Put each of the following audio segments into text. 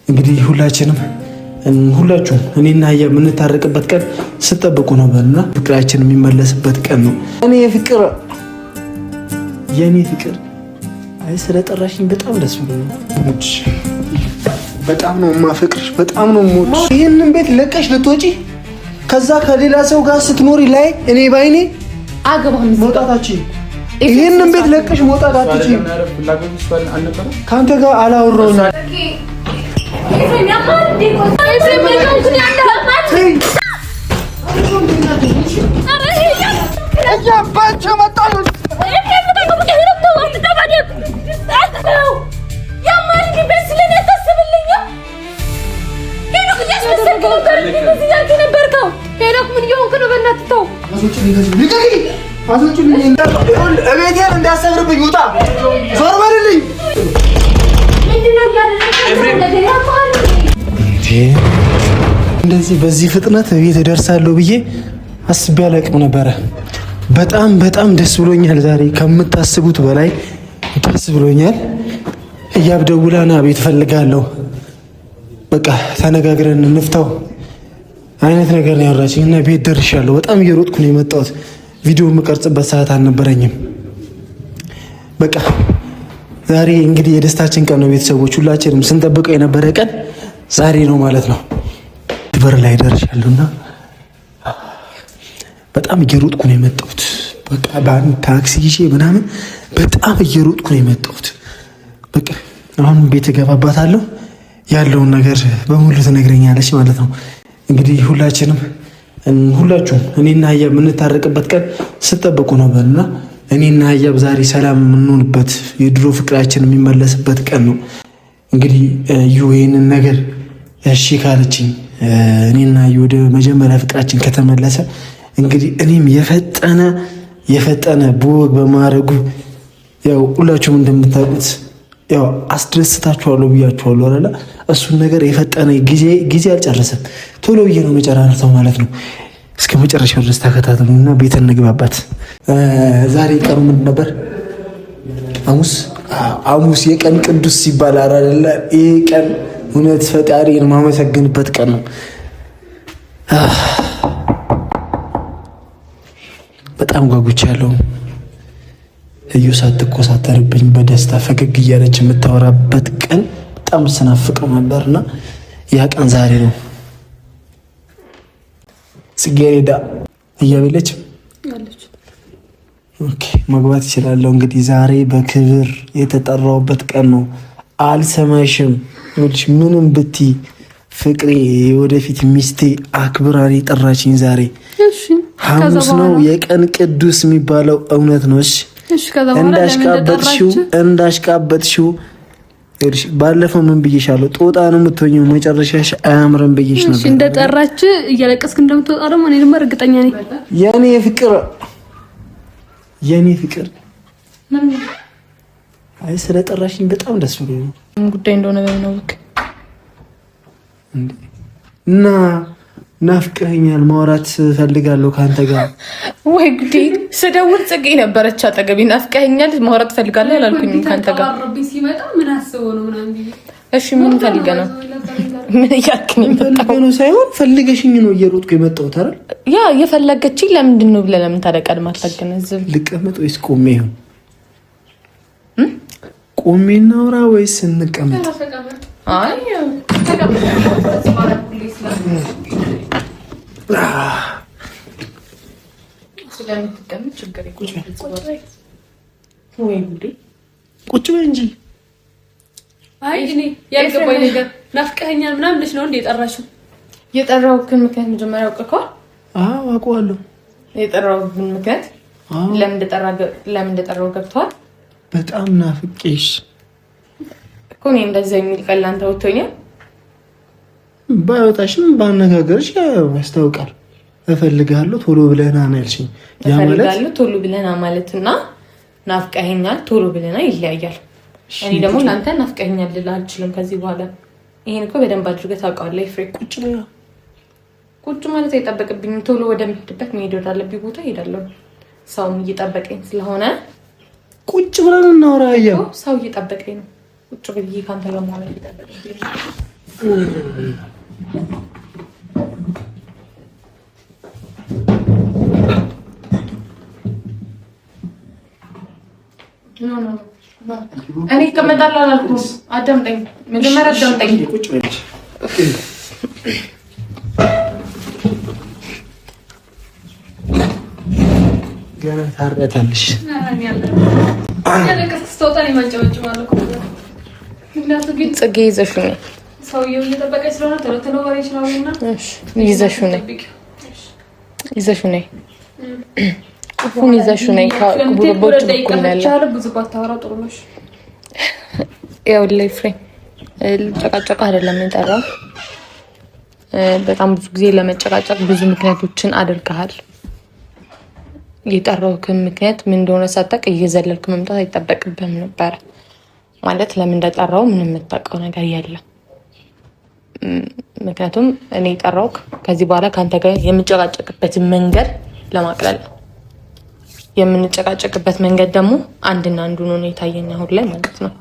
እንግዲህ ሁላችሁም እኔና አያ የምንታረቅበት ቀን ስጠብቁ ነበርና ፍቅራችን የሚመለስበት ቀን ነው። የኔ ፍቅር አይ ስለጠራሽኝ በጣም ደስ ብሎኛል። በጣም ነው የማፈቅርሽ፣ በጣም ነው የምወድሽ። ይሄንን ቤት ለቀሽ ልትወጪ ከዛ ከሌላ ሰው ጋር ስትኖሪ ላይ እኔ ባይኔ መውጣታችን ይሄንን ቤት ለቀሽ መውጣታችን ካንተ ጋር አላወራሁም። እቤቴን እንዳሰብርብኝ ውጣ፣ ዞር በልልኝ። እንደዚህ በዚህ ፍጥነት ቤት እደርሳለሁ ብዬ አስቤ አላቅም ነበረ። በጣም ደስ ብሎኛል። ዛሬ ከምታስቡት በላይ ደስ ብሎኛል። እያብደውላና ቤት ፈልጋለሁ፣ በቃ ተነጋግረን እንፍታው አይነት ነገር ነው ያወራችኝ እና ቤት ደርሻለሁ። በጣም እየሮጥኩ ነው የመጣሁት። ቪዲዮ የምቀርጽበት ሰዓት አልነበረኝም። በቃ ዛሬ እንግዲህ የደስታችን ቀን ነው። ቤተሰቦች ሁላችንም ስንጠብቀው የነበረ ቀን ዛሬ ነው ማለት ነው። በር ላይ ደርሻለሁና በጣም እየሮጥኩ ነው የመጣሁት። በቃ በአንድ ታክሲ ይዤ ምናምን በጣም እየሮጥኩ ነው የመጣሁት። በቃ አሁን ቤት እገባባታለሁ፣ ያለውን ነገር በሙሉ ትነግረኛለች ማለት ነው። እንግዲህ ሁላችሁም እኔና አያ የምንታረቅበት ቀን ስጠብቁ ነበርና እኔና አያ ዛሬ ሰላም የምንሆንበት የድሮ ፍቅራችን የሚመለስበት ቀን ነው። እንግዲህ ይሄንን ነገር እሺ ካለችኝ እኔና አያ ወደ መጀመሪያ ፍቅራችን ከተመለሰ እንግዲህ እኔም የፈጠነ በወግ በማድረጉ ያው ሁላችሁም እንደምታውቁት ያው አስደስታችኋለሁ ብያችኋለሁ አይደል? እሱን ነገር የፈጠነ ጊዜ አልጨረሰም። ቶሎ ብዬ ነው መጨራረሰው ማለት ነው። እስከ መጨረሻው ድረስ ተከታተሉና ቤት እንግባባት። ዛሬ ቀኑ ምንድን ነበር? ሐሙስ የቀን ቅዱስ ሲባል አይደለ? ይሄ ቀን እውነት ፈጣሪን ማመሰግንበት ቀን ነው። በጣም ጓጉቻለሁ። እዩ ሳትኮሳተርብኝ በደስታ ፈገግ እያለች የምታወራበት ቀን በጣም ስናፍቀው ነበርና ያ ቀን ዛሬ ነው። ጽጌረዳ እያበለች ኦኬ፣ መግባት ይችላለሁ። እንግዲህ ዛሬ በክብር የተጠራውበት ቀን ነው። አልሰማሽም ምንም ብቲ ፍቅሬ የወደፊት ሚስቴ አክብራሪ ጠራችኝ። ዛሬ ሐሙስ ነው፣ የቀን ቅዱስ የሚባለው እውነት ነው። እሺ እንዳሽቃበጥሽው ባለፈው ምን ብዬሻለሁ? ጦጣ ነው የምትሆኚው፣ መጨረሻሽ አያምርም ብዬሽ ነበር። እሺ እንደጠራች እያለቀስክ እንደምትወጣ ደግሞ እኔ ደግሞ እርግጠኛ ነኝ። የኔ ፍቅር አይ ስለጠራሽኝ በጣም ደስ ብሎኝ ነው። ጉዳይ እንደሆነ በሚነው እና ናፍቀኸኛል፣ ማውራት ፈልጋለሁ ካንተ ጋር። ወይ ጉዴ! ስደውል ጽጌ ነበረች አጠገቤ። ናፍቀኸኛል፣ ማውራት ፈልጋለሁ አላልኩኝም ካንተ ጋር። ሲመጣ ምን አስበው ነው ምናምን። እሺ ምን ፈልገህ ነው? ምን ያክኝ ነው ሳይሆን ፈልገሽኝ ነው እየሮጥኩ የመጣሁት አይደል? ያ የፈለገችኝ ለምንድን ነው ብለህ ለምን ታደቀድም አታገነዝብ? ልቀመጥ ወይስ ቆሜ ይሁን? ቆሜ እናውራ ወይስ እንቀመጥ? አይ ስለምትቀመጥ ችግር ቁጭ በይ እንጂ። አይ እኔ ያልገባኝ ነገር ናፍቀኸኛል ምናምን ልጅ ነው እንዴ የጠራሽው? የጠራሁትን ምክንያት መጀመሪያ አውቀኸዋል? አዎ አውቀዋለሁ። የጠራሁትን ምክንያት ለምን እንደጠራሁ ገብቶሃል? በጣም ናፍቄሽ እኮ ነው። እንደዚህ የሚል ቃል አንተ ወጥቶኛል። ባይወጣሽም ባነጋገርሽ ያስታውቃል። እፈልጋለሁ ቶሎ ብለና ነው ያልሽኝ። ያ ማለት ቶሎ ብለና ማለትና ናፍቀኸኛል ቶሎ ብለና ይለያያል። እኔ ደግሞ ላንተ ናፍቀኸኛል ልል አልችልም ከዚህ በኋላ። ይሄን እኮ በደንብ አድርገህ ታውቃለህ ኤፍሬም። ቁጭ ማለት አይጠበቅብኝም። ቶሎ ወደምትሄድበት መሄድ ወዳለብኝ ቦታ እሄዳለሁ። ሰውም እየጠበቀኝ ስለሆነ ቁጭ ብለን እናወራ። ያው ሰው እየጠበቀኝ ነው። ቁጭ ብዬ ካንተ ጋር ማለት እየጠበቀኝ እኔ እቀመጣለሁ አላልኩም። አዳምጠኝ፣ መጀመሪያ አዳምጠኝ። ገና ታረታለሽ። ጽጌ ይዘሽው ነይ። ይዘሽው ነይ። ቁልፉን ይዘሽው ነይ። በውጭ በኩል ነው ያለው። ብዙ ባታወራ ጥሩ ነሽ። ይኸውልህ ኤፍሬም፣ ልጨቃጨቅ አይደለም የጠራው። በጣም ብዙ ጊዜ ለመጨቃጨቅ ብዙ ምክንያቶችን አድርገሃል። የጠራሁህን ምክንያት ምን እንደሆነ ሳታውቅ እየዘለልክ መምጣት አይጠበቅብህም ነበረ። ማለት ለምን እንደጠራው ምንም የምታውቀው ነገር የለም። ምክንያቱም እኔ የጠራሁህ ከዚህ በኋላ ከአንተ ጋር የምጨቃጨቅበትን መንገድ ለማቅለል ነው። የምንጨቃጨቅበት መንገድ ደግሞ አንድና አንዱ ነው የታየኝ አሁን ላይ ማለት ነው።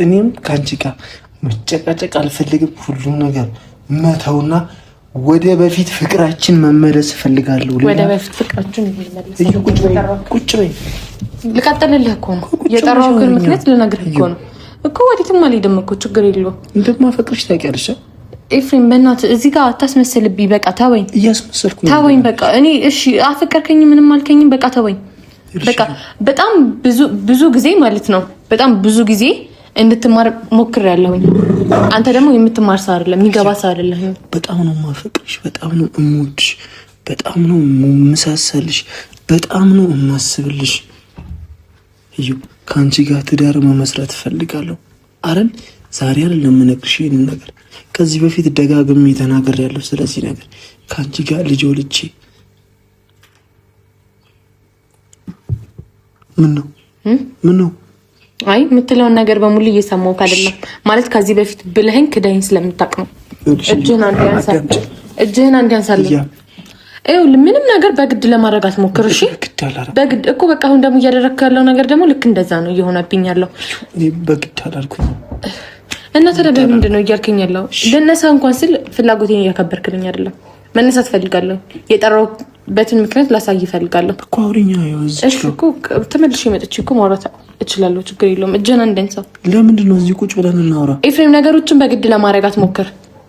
እኔም ከአንቺ ጋር መጨቃጨቅ አልፈልግም። ሁሉም ነገር መተውና ወደ በፊት ፍቅራችን መመለስ እፈልጋለሁ። ወደ በፊት ፍቅራችን መመለስ ቁጭ በይ። ልቀጥልልህ እኮ ነው የጠራሁህን ምክንያት ልነግርህ እኮ ነው እኮ። ወዴትም አልሄድም እኮ፣ ችግር የለውም። እንደማፈቅርሽ ታውቂያለሽ ኤፍሬም። በእናትህ እዚህ ጋር አታስመስልብኝ። በቃ ተወኝ። እያስመሰልኩ ተወኝ በቃ። እኔ እሺ አፈቀርከኝ ምንም አልከኝም። በቃ ተወኝ በቃ። በጣም ብዙ ጊዜ ማለት ነው፣ በጣም ብዙ ጊዜ እንድትማር ሞክሬያለሁኝ። አንተ ደግሞ የምትማር ሰው አይደለም፣ የሚገባ ሰው አይደለም። በጣም ነው የማፈቅርሽ፣ በጣም ነው የምወድሽ፣ በጣም ነው የምሳሳልሽ፣ በጣም ነው የማስብልሽ። እዩ ከአንቺ ጋር ትዳር መመስረት እፈልጋለሁ። አረን ዛሬ አይደለም የምነግርሽ ይሄንን ነገር፣ ከዚህ በፊት ደጋግሜ ተናግሬያለሁ። ስለዚህ ነገር ከአንቺ ጋር ልጅ ወልጄ ምን ነው አይ የምትለውን ነገር በሙሉ እየሰማሁህ አይደለም ማለት ከዚህ በፊት ብለኸኝ ክዳኝ ስለምታውቅ ነው። እጅህን አንድ ያንሳልኝ። ይኸውልህ ምንም ነገር በግድ ለማድረግ አትሞክር እሺ። በግድ እኮ በቃ አሁን ደግሞ እያደረግክ ያለው ነገር ደግሞ ልክ እንደዛ ነው እየሆነብኝ ያለው። በግድ አላልኩም እና ተረዳኝ። ምንድን ነው እያልከኝ ያለው? ልነሳ እንኳን ስል ፍላጎቴን እያከበርክልኝ አይደለም። መነሳት ፈልጋለሁ። የጠራሁበትን ምክንያት ላሳይ ፈልጋለሁ እኮ። አውሪኛ እሺ እኮ ተመልሼ መጥቼ እኮ ማውራት እችላለሁ። ችግር የለውም። እጅህን አንደንሳው። ለምንድን ነው እዚህ ቁጭ ብለን እናውራ? ኤፍሬም ነገሮችን በግድ ለማድረግ አትሞክር።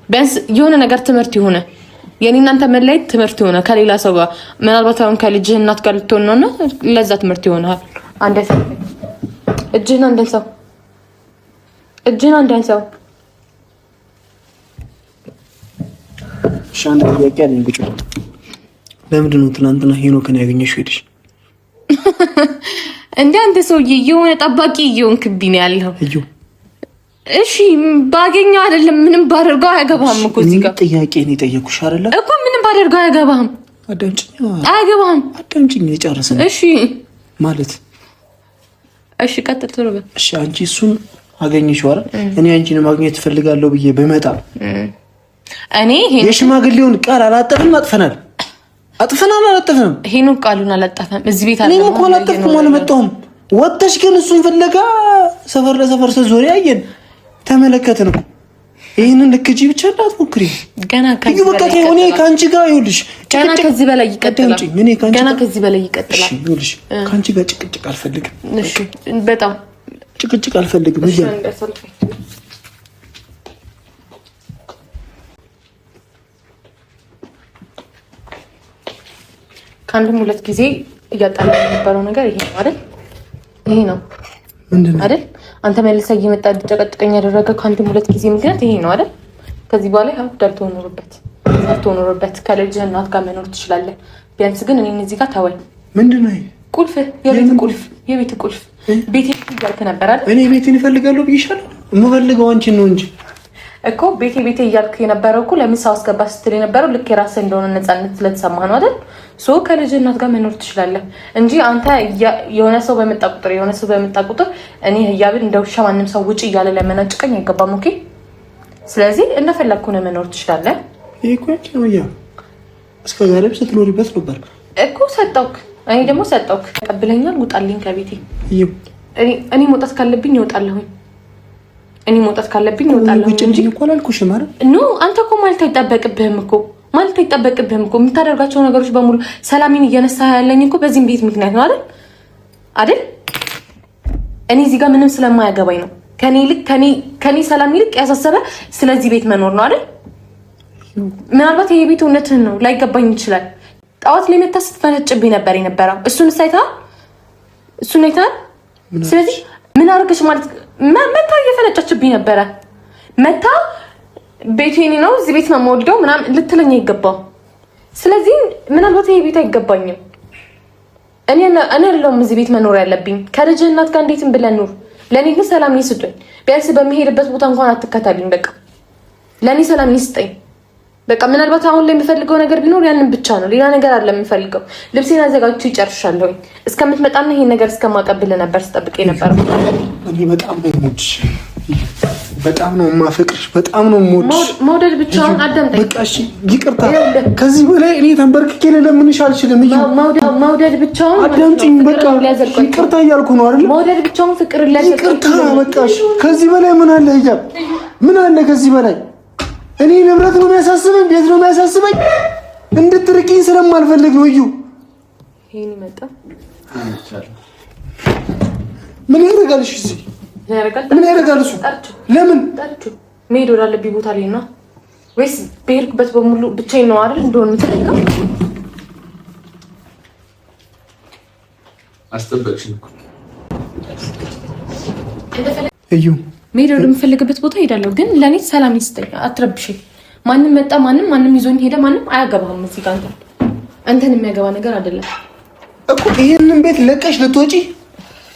ቢያንስ የሆነ ነገር ትምህርት ይሆነ። የኔ እናንተ መለየት ትምህርት ይሆነ ከሌላ ሰው ጋር ምናልባት አሁን ከልጅህ እናት ጋር ልትሆን ነውና ለዛ ትምህርት ይሆናል። አንደንሳው። እጅህን አንደንሳው። እጅህን አንደንሳው። ሻንዳ ጥያቄ አለኝ። ቁጭ ለምንድን ነው ትናንትና ሄኖክን ያገኘሽው ሄድሽ? እንደ አንተ ሰውዬ የሆነ ጠባቂ እየሆንክብኝ ነው ያለው። እሺ ባገኘው አይደለም ምንም ባደርገው አያገባህም እኮ እዚህ ጋር ጥያቄ ነው የጠየኩሽ አይደለ እኮ ምንም ባደርገው አያገባህም። አዳምጪኝ። አያገባህም። አዳምጪኝ የጨረሰን። እሺ ማለት እሺ ቀጥል ቶሎ በል። እሺ አንቺ እሱን አገኘሽው አይደል? እኔ አንቺን ማግኘት እፈልጋለሁ ብዬ በመጣ እኔ የሽማግሌውን ቃል አላጠፍንም። አጥፈናል አላጠፍንም? ሄኖክ ቃሉን አላጠፈም። እዚህ ቤት አለ እኔ እኮ አላጠፍኩም አልመጣሁም። ወጥተሽ ግን እሱን ፍለጋ ሰፈር ለሰፈር ስትዞሪ አየን ተመለከትን። ይሄንን ልክጂ ብቻ እንዳትሞክሪ። ገና ከዚህ በላይ እኔ ካንቺ ጋር ይኸውልሽ፣ ገና ከዚህ በላይ ይቀጥላል። ገና ከዚህ በላይ ይቀጥላል። ይኸውልሽ ካንቺ ጋር ጭቅጭቅ አልፈልግም። እሺ በጣም ጭቅጭቅ አልፈልግም። እያ ከአንድም ሁለት ጊዜ እያጣላ የነበረው ነገር ይሄ ነው አይደል? ይሄ ነው ምንድነው አይደል? አንተ መልሰህ እየመጣ ጨቀጭቀኝ ያደረገ ከአንድም ሁለት ጊዜ ምክንያት ይሄ ነው አይደል? ከዚህ በኋላ ያው ዳልቶ ኖርበት ከልጅህ እናት ጋር መኖር ትችላለህ። ቢያንስ ግን እኔን እዚህ ጋር ተወኝ። ምንድነው ቁልፍ የቤት ቁልፍ ቤቴ እያልክ ነበር አይደል? እኔ ቤቴን እፈልጋለሁ ብዬሻለሁ። የምፈልገው አንቺን ነው እንጂ እኮ ቤቴ እያልክ የነበረው እኮ ለምን ሰው አስገባ ስትል የነበረው ልክ የራስህ እንደሆነ ነፃነት ስለተሰማህ ነው አይደል? ሶ ከልጅህ እናት ጋር መኖር ትችላለህ እንጂ አንተ የሆነ ሰው በመጣ ቁጥር እኔ ህያብን እንደ ውሻ ማንም ሰው ውጭ እያለ ለመናጭቀኝ አይገባም። ኦኬ ስለዚህ እንደፈለግኩ ነው መኖር ትችላለህ። ይሄ እኮ ነው ያ እስከ ዛሬም ስትኖሪበት ነበር እኮ ሰጠውክ። እኔ ደግሞ ሰጠውክ። ተቀብለኛል። ውጣልኝ ከቤቴ። እኔ መውጣት ካለብኝ እወጣለሁኝ። እኔ መውጣት ካለብኝ እወጣለሁ እንጂ እኮ አላልኩሽም አይደል? ኖ አንተ እኮ ማለት አይጠበቅብህም እኮ የምታደርጋቸው ነገሮች በሙሉ ሰላሜን እየነሳ ያለኝ እኮ በዚህም ቤት ምክንያት ነው አይደል? እኔ እዚህ ጋር ምንም ስለማያገባኝ ነው። ከኔ ሰላም ይልቅ ያሳሰበ ስለዚህ ቤት መኖር ነው አይደል? ምናልባት ይሄ ቤት እውነትህን ነው ላይገባኝ ይችላል። ጠዋት ላይ መታ ስትፈነጭብኝ ነበር የነበረው። እሱን አይተሃል? ስለዚህ ምን አደረገች ማለት መታ እየፈነጨችብኝ ነበረ። መታ ቤቱ የኔ ነው እዚህ ቤት ነው የምወልደው ምናምን ልትለኝ አይገባም። ስለዚህ ምናልባት ይሄ ቤት አይገባኝም። እኔ አይደለሁም እዚህ ቤት መኖር ያለብኝ። ከልጅ እናት ጋር እንዴትም ብለን ኑር። ለእኔ ግን ሰላም ይስጡኝ። ቢያንስ በሚሄድበት ቦታ እንኳን አትከታልኝ። በቃ ለእኔ ሰላም ይስጠኝ። በቃ ምናልባት አሁን ላይ የምፈልገው ነገር ቢኖር ያንን ብቻ ነው። ሌላ ነገር አለ የምፈልገው። ልብሴን አዘጋጅቼ ይጨርሻለሁ። እስከምትመጣና ይሄን ነገር እስከማቀብል ነበር ስጠብቅ የነበረው። እኔ በጣም ነው የምወድሽ፣ በጣም ነው የማፈቅርሽ፣ በጣም ነው የምወድሽ። መውደድ ብቻውን አዳምጠኝ። በቃ እሺ ይቅርታ። ከዚህ በላይ እኔ ተንበርክኬ ልለምንሽ አልችልም። መውደድ ብቻውን አዳምጪኝ። በቃ ይቅርታ እያልኩ ነው አይደል? መውደድ ብቻውን ፍቅር ሊያዘልቅ ይቅርታ። በቃ ከዚህ በላይ ምን አለ? ሂጃብ ምን አለ ከዚህ በላይ? እኔ ንብረት ነው የሚያሳስበኝ፣ ቤት ነው የሚያሳስበኝ። እንድትርቂኝ ስለማልፈልግ ነው። እዩ ይሄን ይመጣ ምን ያደርጋልሽ? እዚህ ምን ያደርጋል እሱ? ለምን መሄድ ወዳለብኝ ቦታ ላይ ነው ወይስ በሄድኩበት በሙሉ ብቻዬን ነው አይደል እንደሆነ የምትፈልገው? አስጠበቅሽኝ እኮ እዩ መሄድ ወደምፈልግበት ቦታ ሄዳለሁ። ግን ለኔ ሰላም ይስጠኝ። አትረብሽኝ። ማንም መጣ ማንም ይዞኝ ሄደ ማንም አያገባህም። እዚህ ጋር አንተን የሚያገባ ነገር አይደለም እኮ። ይሄንን ቤት ለቀሽ ልትወጪ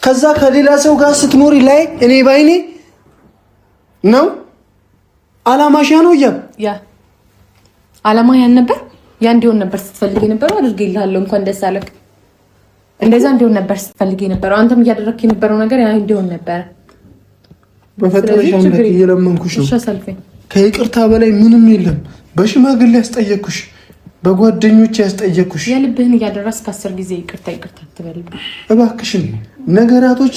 ከዛ ከሌላ ሰው ጋር ስትኖሪ ላይ እኔ ባይኔ ነው አላማሽ ነው። ያ አላማ ያን ነበር። ያ እንዲሆን ነበር ስትፈልግ የነበረው። አድርጌልሃለሁ። እንኳን ደስ አለህ። እንደዛ እንዲሆን ነበር ስትፈልግ የነበረው። አንተም እያደረግክ የነበረው ነገር ያ እንዲሆን ነበር። በፈጠረሽ አምላክ እየለመንኩሽ ነው። ከይቅርታ በላይ ምንም የለም። በሽማግሌ ያስጠየቅኩሽ፣ በጓደኞች ያስጠየቅኩሽ፣ የልብህን እያደረስክ 10 ጊዜ ይቅርታ አትበልብኝ እባክሽን። ነገራቶች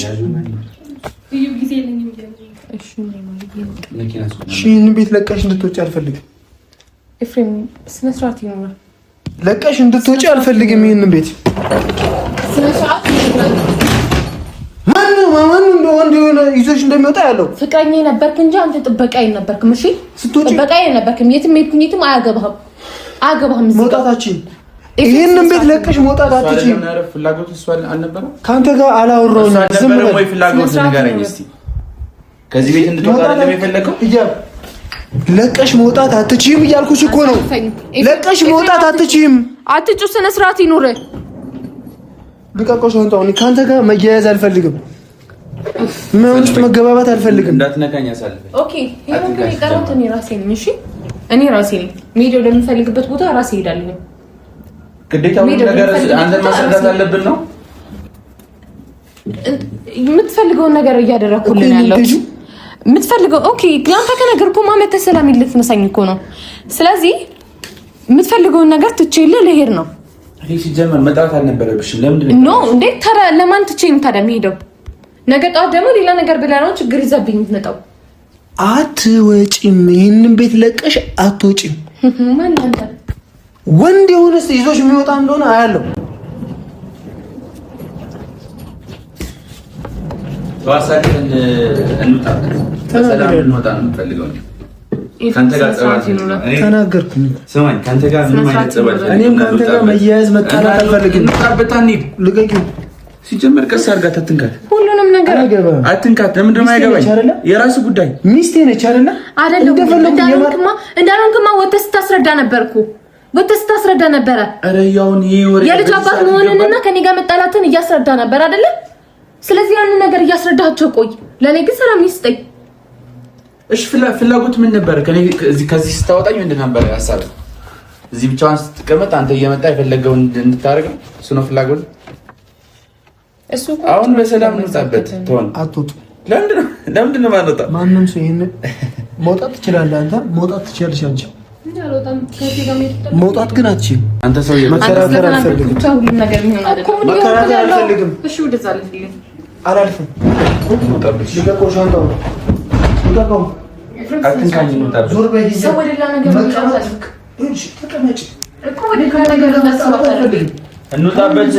ይህን ቤት ለቀሽ እንድትወጪ አልፈልግም። ኤፍሬም ስነ ስርዓት ይኖራል። ለቀሽ እንድትወጪ አልፈልግም። ይህን ቤት ስነ ስርዓት ይኖራል። ማን ወንድ የሆነ ይዞሽ እንደሚወጣ ያለው ፍቅረኛ ነበርክ እንጂ አንተ ጥበቃዬ ነበርክ። እሺ ጥበቃዬ ነበርክ። የትም ሄድኩኝ የትም አያገባህም። መውጣታችን ይሄንን ቤት ለቀሽ መውጣት አትችይም። ፍላጎት እሱ አልነበረ። ካንተ ጋር አላወራሁም። ዝም ብለህ ወይ ፍላጎት ንገረኝ እስቲ። ከዚህ ቤት እንድትወጣ አይደለም የፈለከው? ለቀሽ መውጣት አትችይም እያልኩሽ እኮ ነው። ለቀሽ መውጣት አትችይም። አትጩ። ስነ ስርዓት ይኑር። ልቀቆሽ። አንተ ካንተ ጋር መያያዝ አልፈልግም። ምን ውስጥ መገባባት አልፈልግም። እንዳትነካኝ አሳልፈኝ። ኦኬ ይሄን ግን የቀረሁት እኔ ራሴ ነኝ። እሺ እኔ ራሴ ነኝ። ሜዲዮ ለምፈልግበት ቦታ ራሴ ሄዳለሁ። ግዴታው ነገር አንተን ማስረዳት አለብን ነው። የምትፈልገውን ነገር እያደረኩልኝ ያለው የምትፈልገው ኦኬ። ያንተ ከነገርኩ ማመተ ሰላም ይልትነሳኝ እኮ ነው። ስለዚህ የምትፈልገውን ነገር ትቼልህ ልሄድ ነው። ይሄ ሲጀመር መጣት አልነበረብሽም። ለምንድን ነው እንዴ? ታዲያ ለማን ትቼ ነው ታዲያ የምሄደው? ነገ ጠዋት ደግሞ ሌላ ነገር ብላ ነው ችግር ይዘብኝ የምትመጣው። አትወጪም። ይህንን ቤት ለቀሽ አትወጪም። ማን አንተ? ወንድ የሆነስ ይዞሽ የሚወጣ እንደሆነ አያለው። ተዋሳለን እንውጣ። በሰላም እንወጣ ነው የምፈልገው። ካንተ ጋር ተናገርኩኝ። ስማኝ፣ ካንተ ጋር ምንም አይነት ጸባይ እኔም ካንተ ጋር መያያዝ መጣላት አልፈልግም። እንጣበታኒ ልቀቂው። ሲጀመር ቀስ አድርጋት፣ አትንካት። ሁሉንም ነገር አትንካት። ለምን እንደማይገባኝ የራሱ ጉዳይ። ሚስቴ ነች አይደለ? እንዳልሆንክማ ወተህ ስታስረዳ ነበርኩ። ወተህ ስታስረዳ ነበረ። ኧረ ያውን ይወሬ የልጅ አባት መሆንንና ከኔ ጋር መጣላትን እያስረዳ ነበር አይደለ? ስለዚህ ያንን ነገር እያስረዳቸው ቆይ። ለኔ ግን ሰላም ይስጠኝ። እሺ ፍላጎት ምን ነበር? ከዚህ ስታወጣኝ ምንድን ነበር ሀሳብ? እዚህ ብቻዋን ስትቀመጥ አንተ እየመጣ የፈለገውን እንድታደርግ እሱ ነው ፍላጎት። አሁን በሰላም እንውጣበት። ተሆን አትወጡ። ለምንድን ነው የማንወጣው? ማንም ሰው ይሄን መውጣት ትችላለህ። አንተ መውጣት ትችላለሽ። አንቺ መውጣት ግን አትችይም። አንተ ሰው መከራከር አልፈልግም። መከራከር አልፈልግም። እሺ ወደዛ አላልፍም። ልቀቆሽ። አንተ አትንካኝ ነው ታዲያ ዞር በይ ሰው ወደ ሌላ ነገር ተቀመጭ እኮ ወደ ሌላ ነገር እንውጣበት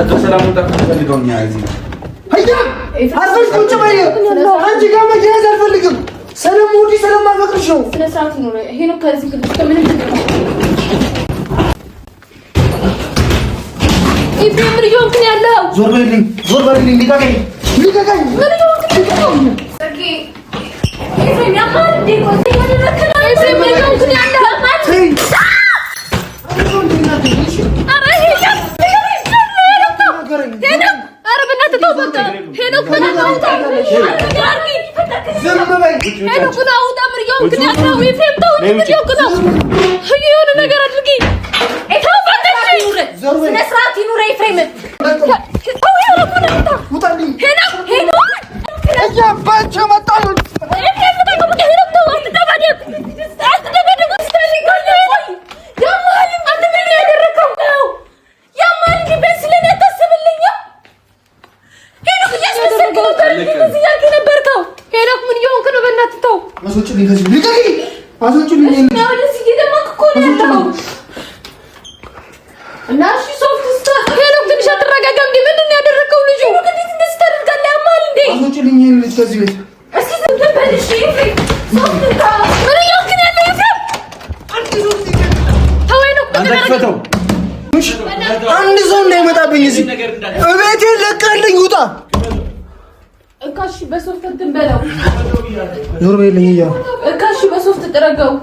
በሰላም እንውጣ ፈልገውኛ እዚህ ሀያ አርፈሽ ቁጭ በይ አንቺ ጋር መያዝ አልፈልግም ስለምወድሽ ስለማፈቅርሽ ነው ስነ ስርዓት ነው ይሄ ነው ከዚህ ከምንም ኢብራሂም ምን እየሆንክ ነው ያለው ዞር በይልኝ ልቀቀኝ ምን እየሆንክ ነው ኦኬ ኢብራሂም ያማል ዲኮ ኢብራሂም ምን እየሆንክ ነው ያለው አንድ ሰው እንዳይመጣብኝ እዚህ እቤቴን ለቀልኝ ውጣ እካሽ በሶፍት እንትን በለው ዞር በይልኝ እያሉ እካሽ በሶፍት ጥረገው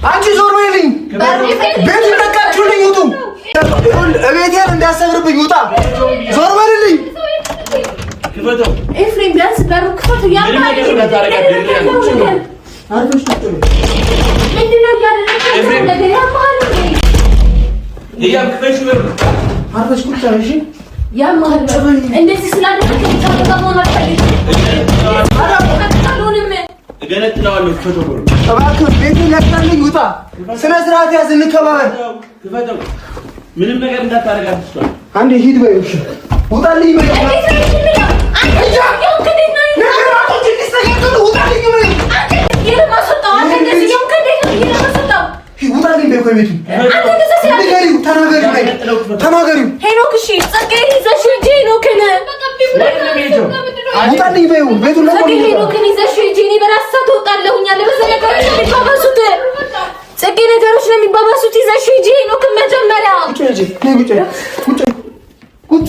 አንቺ ዞር በይልኝ ቤቱን ለቃችሁልኝ ውጡ እቤቴን እንዳሰብርብኝ ውጣ ዞር በይልኝ ኤፍሬም ቢያንስ በሩ ክፈቱ ያማል አርፈሽ ቁጭ በይ ምንድነው ያደረከው ነገር ያማል እያክፈሽ ነው አርፈሽ ቁጭ በይ እሺ ያማል እንደዚህ ስላደረከ ታውቃለህ እገነጥለዋለሁ ክፈተው እባክህ ቤቱን ለቃልኝ ውጣ ስነ ስርዓት ያዝ እንከባበል ክፈተው ምንም ነገር እንዳታረጋት እሷ አንዴ ሂድ በይው እሺ ውጣልኝ በይው ተናገሪው ሄኖክ እሺ ጸጋዬ ይዘሽ ሂጂ ሄኖክን ውጣልኝ በይው ቤቱን ለቆልኝ ሄኖክን ይዘሽ ሂጂ እኔ በራስ ትወጣለሁኝ አለ በዛ ነገሮች ነው የሚባባሱት ጸጋዬ ነገሮች ነው የሚባባሱት ይዘሽ ሂጂ ሄኖክን መጀመሪያ ቁጭ ቁጭ ቁጭ ቁጭ